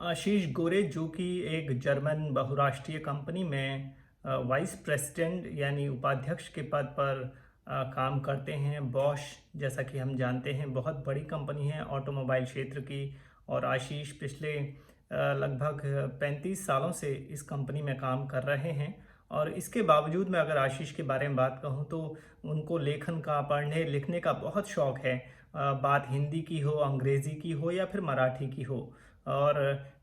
आशीष गोरे जो कि एक जर्मन बहुराष्ट्रीय कंपनी में वाइस प्रेसिडेंट यानी उपाध्यक्ष के पद पर काम करते हैं। बॉश जैसा कि हम जानते हैं बहुत बड़ी कंपनी है ऑटोमोबाइल क्षेत्र की। और आशीष पिछले लगभग 35 सालों से इस कंपनी में काम कर रहे हैं। और इसके बावजूद मैं अगर आशीष के बारे में बात कहूँ तो उनको लेखन का, पढ़ने लिखने का बहुत शौक़ है। बात हिंदी की हो, अंग्रेज़ी की हो या फिर मराठी की हो। और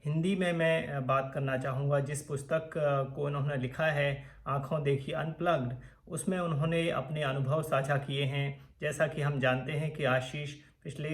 हिंदी में मैं बात करना चाहूँगा जिस पुस्तक को उन्होंने लिखा है, आँखों देखी अनप्लग्ड, उसमें उन्होंने अपने अनुभव साझा किए हैं। जैसा कि हम जानते हैं कि आशीष पिछले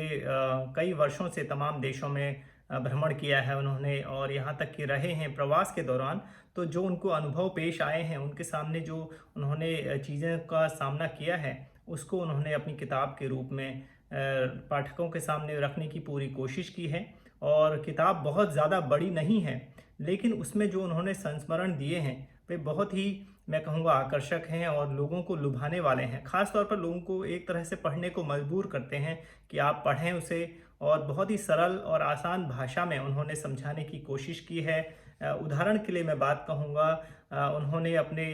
कई वर्षों से तमाम देशों में भ्रमण किया है उन्होंने, और यहाँ तक कि रहे हैं प्रवास के दौरान। तो जो उनको अनुभव पेश आए हैं, उनके सामने जो उन्होंने चीज़ें का सामना किया है, उसको उन्होंने अपनी किताब के रूप में पाठकों के सामने रखने की पूरी कोशिश की है। और किताब बहुत ज़्यादा बड़ी नहीं है, लेकिन उसमें जो उन्होंने संस्मरण दिए हैं वे बहुत ही, मैं कहूँगा, आकर्षक हैं और लोगों को लुभाने वाले हैं। ख़ास तौर पर लोगों को एक तरह से पढ़ने को मजबूर करते हैं कि आप पढ़ें उसे। और बहुत ही सरल और आसान भाषा में उन्होंने समझाने की कोशिश की है। उदाहरण के लिए मैं बात कहूँगा, उन्होंने अपने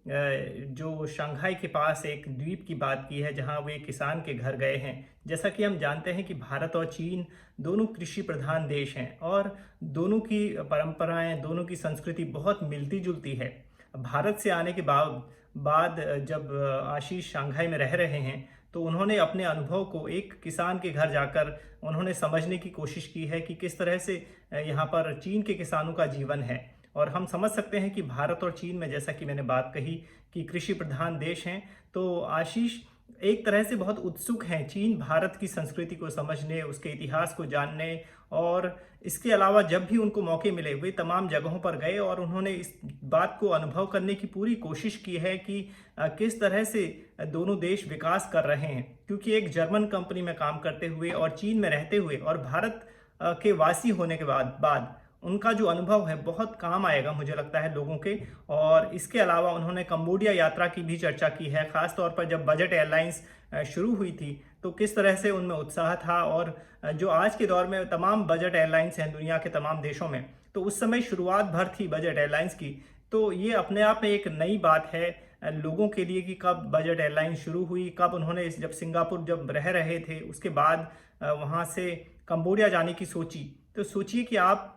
जो शंघाई के पास एक द्वीप की बात की है जहां वे किसान के घर गए हैं। जैसा कि हम जानते हैं कि भारत और चीन दोनों कृषि प्रधान देश हैं और दोनों की परंपराएं, दोनों की संस्कृति बहुत मिलती जुलती है। भारत से आने के बाद जब आशीष शंघाई में रह रहे हैं तो उन्होंने अपने अनुभव को एक किसान के घर जाकर उन्होंने समझने की कोशिश की है कि किस तरह से यहाँ पर चीन के किसानों का जीवन है। और हम समझ सकते हैं कि भारत और चीन में, जैसा कि मैंने बात कही, कि कृषि प्रधान देश हैं। तो आशीष एक तरह से बहुत उत्सुक हैं चीन भारत की संस्कृति को समझने, उसके इतिहास को जानने। और इसके अलावा जब भी उनको मौके मिले वे तमाम जगहों पर गए और उन्होंने इस बात को अनुभव करने की पूरी कोशिश की है कि किस तरह से दोनों देश विकास कर रहे हैं। क्योंकि एक जर्मन कंपनी में काम करते हुए और चीन में रहते हुए और भारत के वासी होने के बाद उनका जो अनुभव है बहुत काम आएगा, मुझे लगता है, लोगों के। और इसके अलावा उन्होंने कंबोडिया यात्रा की भी चर्चा की है। ख़ास तौर पर जब बजट एयरलाइंस शुरू हुई थी तो किस तरह से उनमें उत्साह था। और जो आज के दौर में तमाम बजट एयरलाइंस हैं दुनिया के तमाम देशों में, तो उस समय शुरुआत भर थी बजट एयरलाइंस की। तो ये अपने आप में एक नई बात है लोगों के लिए कि कब बजट एयरलाइन शुरू हुई, कब उन्होंने जब सिंगापुर जब रह रहे थे उसके बाद वहाँ से कंबोडिया जाने की सोची। तो सोचिए कि आप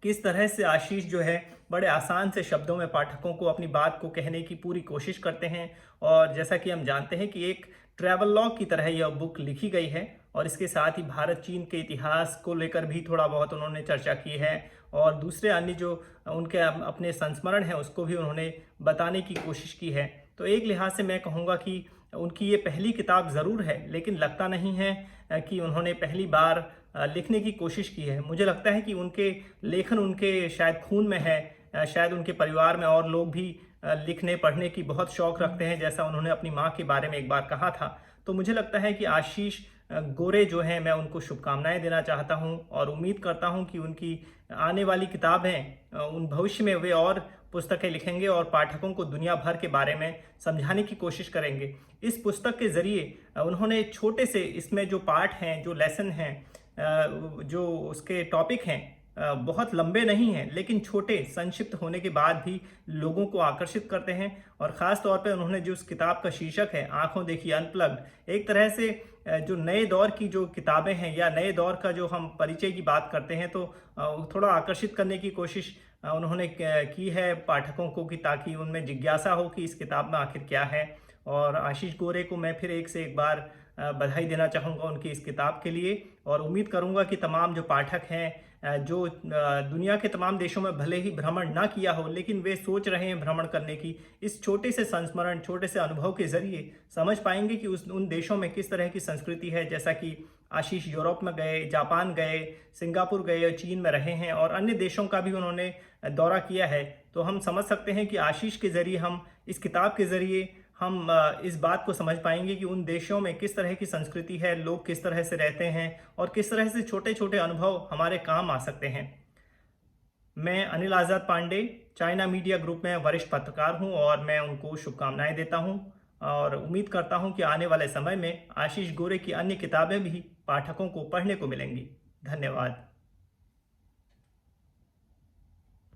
किस तरह से आशीष जो है बड़े आसान से शब्दों में पाठकों को अपनी बात को कहने की पूरी कोशिश करते हैं। और जैसा कि हम जानते हैं कि एक ट्रैवल लॉग की तरह यह बुक लिखी गई है। और इसके साथ ही भारत चीन के इतिहास को लेकर भी थोड़ा बहुत उन्होंने चर्चा की है। और दूसरे अन्य जो उनके अपने संस्मरण हैं उसको भी उन्होंने बताने की कोशिश की है। तो एक लिहाज से मैं कहूँगा कि उनकी ये पहली किताब ज़रूर है, लेकिन लगता नहीं है कि उन्होंने पहली बार लिखने की कोशिश की है। मुझे लगता है कि उनके लेखन उनके शायद खून में है। शायद उनके परिवार में और लोग भी लिखने पढ़ने की बहुत शौक़ रखते हैं, जैसा उन्होंने अपनी माँ के बारे में एक बार कहा था। तो मुझे लगता है कि आशीष गोरे जो हैं, मैं उनको शुभकामनाएं देना चाहता हूं और उम्मीद करता हूं कि उनकी आने वाली किताबें उन भविष्य में वे और पुस्तकें लिखेंगे और पाठकों को दुनिया भर के बारे में समझाने की कोशिश करेंगे। इस पुस्तक के ज़रिए उन्होंने छोटे से, इसमें जो पाठ हैं, जो लेसन हैं, जो उसके टॉपिक हैं, बहुत लंबे नहीं हैं, लेकिन छोटे संक्षिप्त होने के बाद भी लोगों को आकर्षित करते हैं। और ख़ास तौर पे उन्होंने जो उस किताब का शीर्षक है, आँखों देखी अनप्लग्ड, एक तरह से जो नए दौर की जो किताबें हैं या नए दौर का जो हम परिचय की बात करते हैं, तो थोड़ा आकर्षित करने की कोशिश उन्होंने की है पाठकों को, कि ताकि उनमें जिज्ञासा हो कि इस किताब में आखिर क्या है। और आशीष गोरे को मैं फिर एक से एक बार बधाई देना चाहूँगा उनकी इस किताब के लिए। और उम्मीद करूँगा कि तमाम जो पाठक हैं, जो दुनिया के तमाम देशों में भले ही भ्रमण ना किया हो, लेकिन वे सोच रहे हैं भ्रमण करने की, इस छोटे से संस्मरण, छोटे से अनुभव के ज़रिए समझ पाएंगे कि उन देशों में किस तरह की संस्कृति है। जैसा कि आशीष यूरोप में गए, जापान गए, सिंगापुर गए, चीन में रहे हैं और अन्य देशों का भी उन्होंने दौरा किया है। तो हम समझ सकते हैं कि आशीष के ज़रिए, हम इस किताब के ज़रिए हम इस बात को समझ पाएंगे कि उन देशों में किस तरह की संस्कृति है, लोग किस तरह से रहते हैं और किस तरह से छोटे छोटे अनुभव हमारे काम आ सकते हैं। मैं अनिल आज़ाद पांडे, चाइना मीडिया ग्रुप में वरिष्ठ पत्रकार हूं और मैं उनको शुभकामनाएं देता हूं और उम्मीद करता हूं कि आने वाले समय में आशीष गोरे की अन्य किताबें भी पाठकों को पढ़ने को मिलेंगी। धन्यवाद।